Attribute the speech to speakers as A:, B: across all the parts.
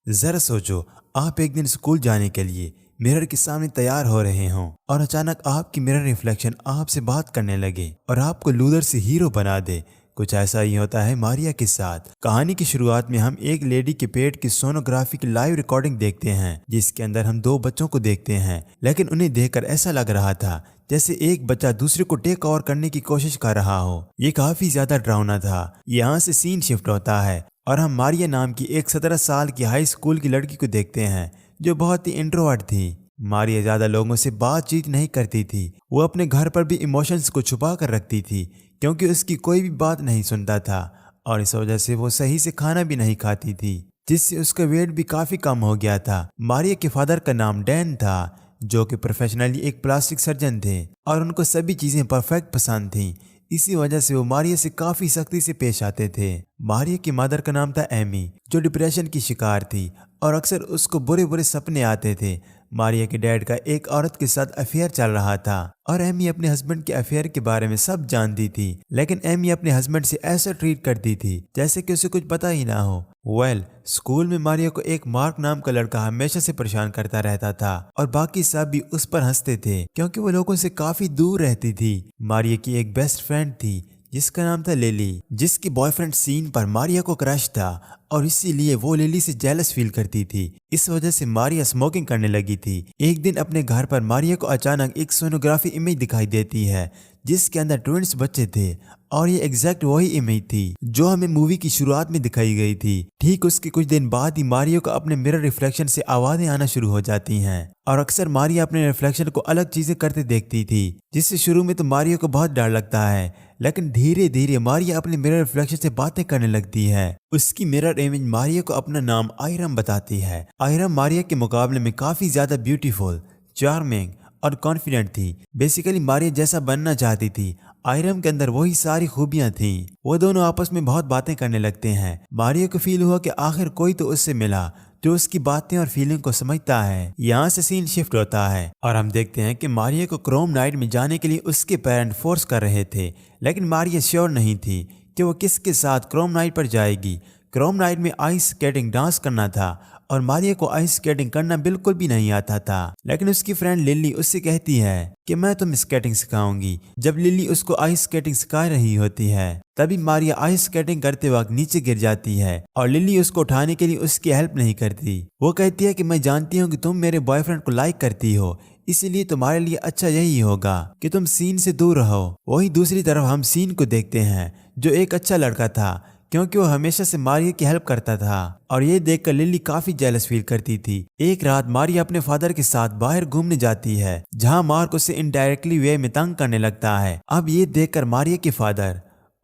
A: ذرا سوچو، آپ ایک دن اسکول جانے کے لیے مرر کے سامنے تیار ہو رہے ہوں اور اچانک آپ کی مرر ریفلیکشن آپ سے بات کرنے لگے اور آپ کو لوزر سے ہیرو بنا دے۔ کچھ ایسا ہی ہوتا ہے ماریا کے ساتھ۔ کہانی کی شروعات میں ہم ایک لیڈی کے پیٹ کی سونوگرافی کی لائیو ریکارڈنگ دیکھتے ہیں، جس کے اندر ہم دو بچوں کو دیکھتے ہیں، لیکن انہیں دیکھ کر ایسا لگ رہا تھا جیسے ایک بچہ دوسرے کو ٹیک اوور کرنے کی کوشش کر رہا ہو۔ یہ کافی زیادہ ڈراؤنا تھا۔ یہاں سے سین شفٹ ہوتا ہے اور ہم ماریا نام کی ایک 17 سال کی ہائی اسکول کی لڑکی کو دیکھتے ہیں جو بہت ہی انٹروورٹ تھی۔ ماریا زیادہ لوگوں سے بات چیت نہیں کرتی تھی۔ وہ اپنے گھر پر بھی ایموشنز کو چھپا کر رکھتی تھی کیونکہ اس کی کوئی بھی بات نہیں سنتا تھا، اور اس وجہ سے وہ صحیح سے کھانا بھی نہیں کھاتی تھی، جس سے اس کا ویٹ بھی کافی کم ہو گیا تھا۔ ماریا کے فادر کا نام ڈین تھا، جو کہ پروفیشنلی ایک پلاسٹک سرجن تھے اور ان کو سبھی چیزیں پرفیکٹ پسند تھیں۔ اسی وجہ سے وہ ماریا سے کافی سختی سے پیش آتے تھے۔ ماریا کی مدر کا نام تھا ایمی، جو ڈپریشن کی شکار تھی اور اکثر اس کو برے برے سپنے آتے تھے۔ ماریا کے ڈیڈ کا ایک عورت کے ساتھ افیئر چل رہا تھا اور ایمی اپنے ہسبینڈ کے افیئر کے بارے میں سب جانتی تھی، لیکن ایمی اپنے ہسبینڈ سے ایسا ٹریٹ کرتی تھی جیسے کہ اسے کچھ پتہ ہی نہ ہو۔ اسکول میں ماریا کو ایک مارک نام کا لڑکا ہمیشہ سے پریشان کرتا رہتا تھا اور باقی سب بھی اس پر ہنستے تھے کیونکہ وہ لوگوں سے کافی دور رہتی تھی۔ ماریا کی ایک بیسٹ فرینڈ تھی جس کا نام تھا لیلی، جس کی بوائے فرینڈ سین پر ماریا کو کرش تھا اور اسی لیے وہ لیلی سے جیلس فیل کرتی تھی۔ اس وجہ سے ماریا اسموکنگ کرنے لگی تھی۔ ایک دن اپنے گھر پر ماریا کو اچانک ایک سونوگرافی امیج دکھائی دیتی ہے جس کے اندر ٹوئنس بچے تھے، اور یہ ایگزیکٹ وہی امیج تھی جو ہمیں مووی کی شروعات میں دکھائی گئی تھی۔ ٹھیک اس کے کچھ دن بعد ہی ماریا کو اپنے مرر ریفلیکشن سے آوازیں آنا شروع ہو جاتی ہیں، اور اکثر ماریا اپنے ریفلیکشن کو الگ چیزیں کرتے دیکھتی تھی، جس سے شروع میں تو ماریا کو بہت ڈر لگتا ہے، لیکن دھیرے دھیرے ماریا اپنے مرر ریفلیکشن سے باتیں کرنے لگتی ہے۔ اس کی مرر امیج ماریا کو اپنا نام آئرم بتاتی ہے۔ آئرم ماریا کے مقابلے میں کافی زیادہ بیوٹیفل، چارمنگ اور کانفیڈنٹ تھی۔ بیسیکلی ماریا جیسا بننا چاہتی تھی، آئرم کے اندر وہی ساری خوبیاں تھیں۔ وہ دونوں آپس میں بہت باتیں کرنے لگتے ہیں۔ ماریا کو فیل ہوا کہ آخر کوئی تو اس سے ملا جو اس کی باتیں اور فیلنگ کو سمجھتا ہے۔ یہاں سے سین شفٹ ہوتا ہے اور ہم دیکھتے ہیں کہ ماریا کو کروم نائٹ میں جانے کے لیے اس کے پیرنٹ فورس کر رہے تھے، لیکن ماریا شیور نہیں تھی کہ وہ کس کے ساتھ کروم نائٹ پر جائے گی۔ کروم نائٹ میں آئس سکیٹنگ ڈانس کرنا تھا اور ماریا کو آئس سکیٹنگ کرنا بالکل بھی نہیں آتا تھا، لیکن اس کی فرینڈ للی اس سے کہتی ہے کہ میں تمہیں سکیٹنگ سکھاؤں گی۔ جب للی اس کو آئس سکیٹنگ سکھا رہی ہوتی ہے تبھی ماریا آئس سکیٹنگ کرتے وقت نیچے گر جاتی ہے اور للی اس کو اٹھانے کے لیے اس کی ہیلپ نہیں کرتی۔ وہ کہتی ہے کہ میں جانتی ہوں کہ تم میرے بوائے فرینڈ کو لائک کرتی ہو، اسی لیے تمہارے لیے اچھا یہی ہوگا کہ تم سین سے دور رہو۔ وہی دوسری طرف ہم سین کو دیکھتے ہیں جو ایک اچھا لڑکا تھا کیونکہ وہ ہمیشہ سے ماریا کی ہیلپ کرتا تھا، اور یہ دیکھ کر للی کافی جیلس فیل کرتی تھی۔ ایک رات ماریا اپنے فادر کے ساتھ باہر گھومنے جاتی ہے جہاں مارک اسے انڈائریکٹلی وے میں تنگ کرنے لگتا ہے۔ اب یہ دیکھ کر ماریا کے فادر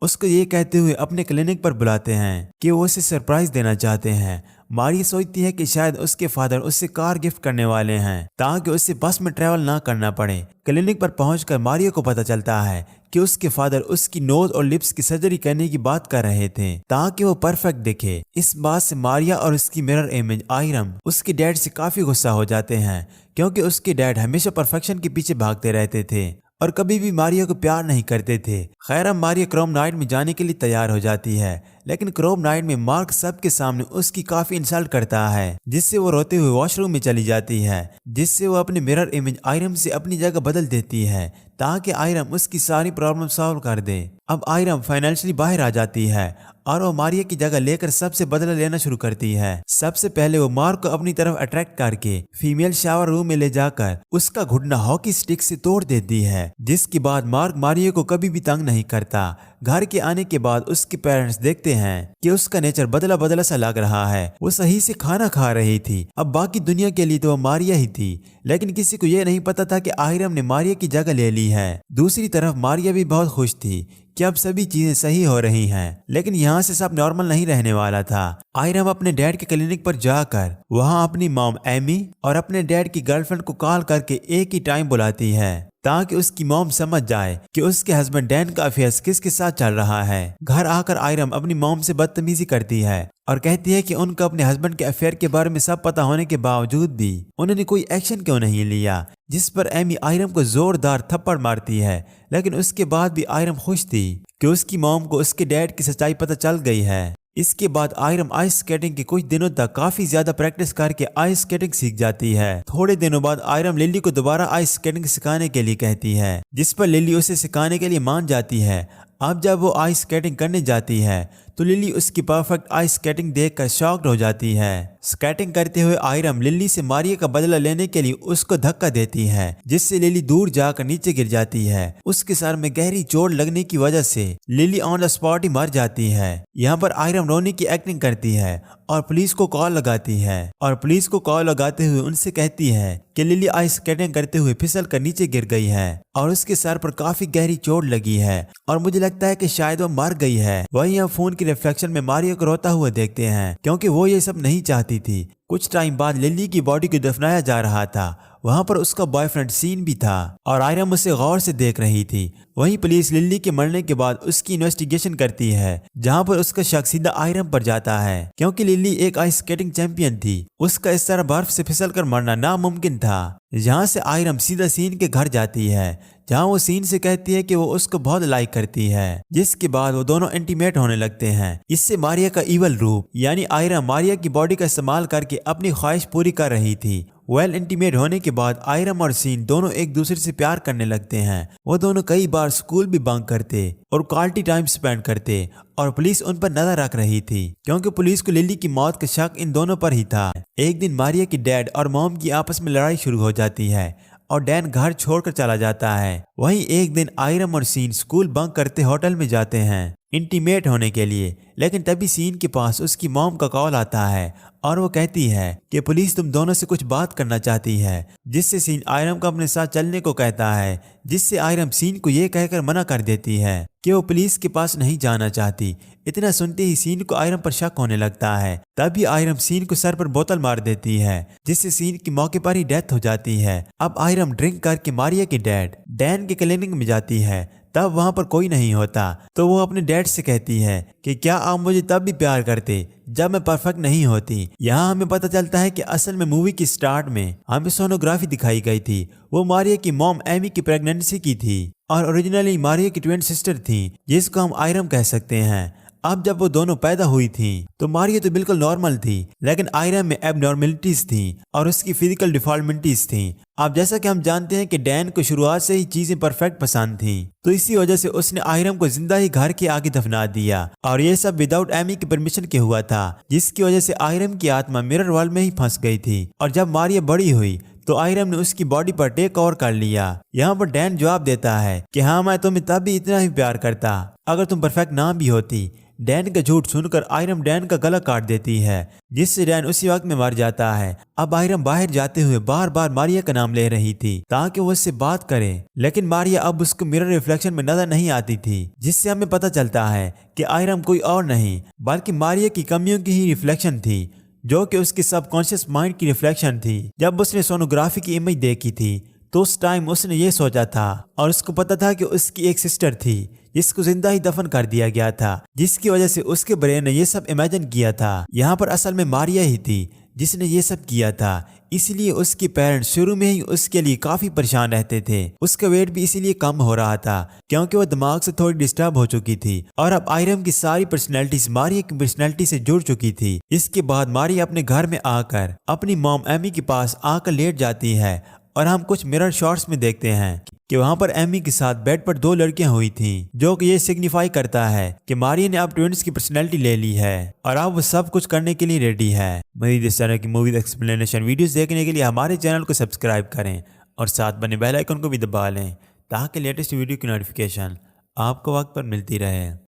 A: اس کو یہ کہتے ہوئے اپنے کلینک پر بلاتے ہیں کہ وہ اسے سرپرائز دینا چاہتے ہیں۔ ماریا سوچتی ہے کہ شاید اس کے فادر اس سے کار گفٹ کرنے والے ہیں تاکہ اسے بس میں ٹریول نہ کرنا پڑے۔ کلینک پر پہنچ کر ماریا کو پتہ چلتا ہے کہ اس کے فادر اس کی نوز اور لپس کی سرجری کرنے کی بات کر رہے تھے تاکہ وہ پرفیکٹ دکھے۔ اس بات سے ماریا اور اس کی مرر امیج آئرم اس کے ڈیڈ سے کافی غصہ ہو جاتے ہیں کیونکہ اس کے ڈیڈ ہمیشہ پرفیکشن کے پیچھے بھاگتے رہتے تھے اور کبھی بھی ماریا کو پیار نہیں کرتے تھے۔ خیر اب ماریا کروم نائٹ میں جانے کے لیے تیار ہو جاتی ہے، لیکن کروم نائٹ میں مارک سب کے سامنے اس کی کافی انسلٹ کرتا ہے، جس سے وہ روتے ہوئے واش روم میں چلی جاتی ہے، جس سے وہ اپنے مرر امیج آئرم سے اپنی جگہ بدل دیتی ہے تاکہ آئرم اس کی ساری پرابلم سالو کر دے۔ اب آئرم فائنینشلی باہر آ جاتی ہے اور وہ ماریا کی جگہ لے کر سب سے بدلہ لینا شروع کرتی ہے۔ سب سے پہلے وہ مارک کو اپنی طرف اٹریکٹ کر کے فیمیل شاور روم میں لے جا کر اس کا گھٹنا ہاکی سٹک سے توڑ دیتی ہے، جس کے بعد مارک ماریا کو کبھی بھی تنگ نہیں کرتا۔ گھر کے آنے کے بعد اس کے پیرنٹس دیکھتے ہیں کہ اس کا نیچر بدلا بدلا سا لگ رہا ہے۔ وہ صحیح سے کھانا کھا رہی تھی، اب باقی دنیا کے لیے تو وہ ماریا ہی تھی، لیکن کسی کو یہ نہیں پتا تھا کہ آئرم نے ماریا کی جگہ لے لی ہے۔ دوسری طرف ماریا بھی بہت خوش تھی کہ اب سبھی چیزیں صحیح ہو رہی ہیں، لیکن یہاں سے سب نارمل نہیں رہنے والا تھا۔ آئرم اپنے ڈیڈ کے کلینک پر جا کر وہاں اپنی مام ایمی اور اپنے ڈیڈ کی گرل فرینڈ کو کال کر کے ایک ہی ٹائم بلاتی ہے تاکہ اس کی موم سمجھ جائے کہ اس کے ہسبینڈ ڈین کا افیئر کس کے ساتھ چل رہا ہے۔ گھر آ کر آئرم اپنی موم سے بدتمیزی کرتی ہے اور کہتی ہے کہ ان کو اپنے ہسبینڈ کے افیئر کے بارے میں سب پتہ ہونے کے باوجود بھی انہوں نے کوئی ایکشن کیوں نہیں لیا، جس پر ایمی آئرم کو زوردار تھپڑ مارتی ہے، لیکن اس کے بعد بھی آئرم خوش تھی کہ اس کی موم کو اس کے ڈیڈ کی سچائی پتہ چل گئی ہے۔ اس کے بعد آئرم آئس اسکیٹنگ کے کچھ دنوں تک کافی زیادہ پریکٹس کر کے آئس اسکیٹنگ سیکھ جاتی ہے۔ تھوڑے دنوں بعد آئرم للی کو دوبارہ آئس اسکیٹنگ سکھانے کے لیے کہتی ہے، جس پر للی اسے سکھانے کے لیے مان جاتی ہے۔ اب جب وہ آئس اسکیٹنگ کرنے جاتی ہے تو للی اس کی پرفیکٹ آئس اسکیٹنگ دیکھ کر شاکڈ ہو جاتی ہے۔ اسکیٹنگ کرتے ہوئے آئرم للی سے ماریا کا بدلہ لینے کے لیے اس کو دھکا دیتی ہے، جس سے للی دور جا کر نیچے گر جاتی ہے۔ اس کے سر میں گہری چوٹ لگنے کی وجہ سے للی آن دا اسپاٹ ہی مر جاتی ہے۔ یہاں پر آئرم رونے کی ایکٹنگ کرتی ہے اور پولیس کو کال لگاتی ہے، اور پولیس کو کال لگاتے ہوئے ان سے کہتی ہے کہ للی آئس اسکیٹنگ کرتے ہوئے پھسل کر نیچے گر گئی ہے اور اس کے سر پر کافی گہری چوٹ لگی ہے اور مجھے لگتا ہے کہ شاید وہ مر گئی ہے۔ وہیں ہم فون کی ریفلیکشن میں ماریا کو روتا ہوا دیکھتے ہیں، کیونکہ وہ یہ سب نہیں چاہتی تھی۔ کچھ ٹائم بعد للی کی باڈی کو دفنایا جا رہا تھا، وہاں پر اس کا بوائے فرینڈ سین بھی تھا اور آئرم اسے غور سے دیکھ رہی تھی۔ وہیں پولیس للی کے مرنے کے بعد اس کی انویسٹیگیشن کرتی ہے، جہاں پر اس کا شک سیدھا آئرم پر جاتا ہے، کیونکہ للی ایک آئس اسکیٹنگ چیمپئن تھی۔ اس کا اس طرح برف سے پھسل کر مرنا ناممکن تھا۔ یہاں سے آئرم سیدھا سین کے گھر جاتی ہے، جہاں وہ سین سے کہتی ہے کہ وہ اس کو بہت لائک کرتی ہے، جس کے بعد وہ دونوں انٹیمیٹ ہونے لگتے ہیں۔ اس سے ماریا کا ایول روپ یعنی آئرم ماریا کی باڈی کا استعمال کر کے اپنی خواہش پوری کر رہی تھی۔ انٹیمیٹ ہونے کے بعد آئرم اور سین دونوں ایک دوسرے سے پیار کرنے لگتے ہیں۔ وہ دونوں کئی بار اسکول بھی بنک کرتے اور کوالٹی ٹائم سپینڈ کرتے، اور پولیس ان پر نظر رکھ رہی تھی کیونکہ پولیس کو للی کی موت کا شک ان دونوں پر ہی تھا۔ ایک دن ماریا کی ڈیڈ اور موم کی آپس میں لڑائی شروع ہو جاتی ہے اور ڈین گھر چھوڑ کر چلا جاتا ہے۔ وہیں ایک دن آئرم اور سین اسکول بنک کرتے ہوٹل میں جاتے ہیں انٹیمیٹ ہونے کے لیے، لیکن تبھی سین کے پاس اس کی موم کا کال آتا ہے اور وہ کہتی ہے کہ پولیس تم دونوں سے کچھ بات کرنا چاہتی ہے، جس سے سین آئرم کو اپنے ساتھ چلنے کو کہتا ہے، جس سے آئرم سین کو یہ کہہ کر منع کر دیتی ہے کہ وہ پولیس کے پاس نہیں جانا چاہتی۔ اتنا سنتے ہی سین کو آئرم پر شک ہونے لگتا ہے، تبھی آئرم سین کو سر پر بوتل مار دیتی ہے، جس سے سین کی موقع پر ہی ڈیتھ ہو جاتی ہے۔ اب آئرم ڈرنک کر کے ماریا کے ڈیڈ ڈین کے کلینک میں جاتی ہے، تب وہاں پر کوئی نہیں ہوتا تو وہ اپنے ڈیڈ سے کہتی ہے کہ کیا آپ مجھے تب بھی پیار کرتے جب میں پرفیکٹ نہیں ہوتی۔ یہاں ہمیں پتہ چلتا ہے کہ اصل میں مووی کی سٹارٹ میں ہمیں سونوگرافی دکھائی گئی تھی، وہ ماریا کی موم ایمی کی پریگننسی کی تھی اور اوریجنلی ماریا کی ٹوین سسٹر تھی، جس کو ہم آئرم کہہ سکتے ہیں۔ اب جب وہ دونوں پیدا ہوئی تھیں تو ماریا تو بالکل نارمل تھی، لیکن آئرم میں ایب نارملٹیز تھیں اور اس کی فزیکل ڈیفارمنٹیز تھیں۔ اب جیسا کہ ہم جانتے ہیں کہ ڈین کو شروعات سے ہی چیزیں پرفیکٹ پسند تھیں، تو اسی وجہ سے اس نے آئرم کو زندہ ہی گھر کے آگے دفنا دیا، اور یہ سب وداؤٹ ایمی کی پرمیشن کے ہوا تھا، جس کی وجہ سے آئرم کی آتما مرر ورلڈ میں ہی پھنس گئی تھی۔ اور جب ماریا بڑی ہوئی تو آئرم نے اس کی باڈی پر ٹیک اوور کر لیا۔ یہاں پر ڈین جواب دیتا ہے کہ ہاں میں تمہیں تب بھی اتنا ہی پیار کرتا اگر تم پرفیکٹ نہ بھی ہوتی۔ ڈین کا جھوٹ سن کر آئرم ڈین کا گلا کاٹ دیتی ہے، جس سے ڈین اسی وقت میں مر جاتا ہے۔ اب آئرم باہر جاتے ہوئے بار بار ماریا کا نام لے رہی تھی تاکہ وہ اس سے بات کرے، لیکن ماریا اب اس کو مرر ریفلیکشن میں نظر نہیں آتی تھی، جس سے ہمیں پتہ چلتا ہے کہ آئرم کوئی اور نہیں بلکہ ماریا کی کمیوں کی ہی ریفلیکشن تھی، جو کہ اس کے سب کانشیس مائنڈ کی ریفلیکشن تھی۔ جب اس نے سونوگرافی کی امیج دیکھی تھی تو اس ٹائم اس نے یہ سوچا تھا اور اس کو پتا تھا کہ اس کی ایک سسٹر تھی جس کو زندہ ہی دفن کر دیا گیا تھا، جس کی وجہ سے اس کے برین نے یہ سب امیجن کیا تھا۔ یہاں پر اصل میں ماریا ہی تھی جس نے یہ سب کیا تھا، اس لیے اس کے پیرنٹس شروع میں ہی اس کے لیے کافی پریشان رہتے تھے۔ اس کا ویٹ بھی اسی لیے کم ہو رہا تھا کیونکہ وہ دماغ سے تھوڑی ڈسٹرب ہو چکی تھی، اور اب آئرم کی ساری پرسنالٹیز ماریا کی پرسنالٹی سے جڑ چکی تھی۔ اس کے بعد ماریا اپنے گھر میں آ کر اپنی موم ایمی کے پاس آ کر لیٹ جاتی ہے، اور ہم کچھ مرر شارٹس میں دیکھتے ہیں کہ وہاں پر ایمی کے ساتھ بیڈ پر 2 لڑکیاں ہوئی تھیں، جو کہ یہ سگنیفائی کرتا ہے کہ ماریا نے اب ٹوئنس کی پرسنالٹی لے لی ہے اور اب وہ سب کچھ کرنے کے لیے ریڈی ہے۔ مزید اس طرح کی موویز ایکسپلینیشن ویڈیوز دیکھنے کے لیے ہمارے چینل کو سبسکرائب کریں اور ساتھ بنے بیل آئیکن کو بھی دبا لیں تاکہ لیٹسٹ ویڈیو کی نوٹیفیکیشن آپ کو وقت پر ملتی رہے۔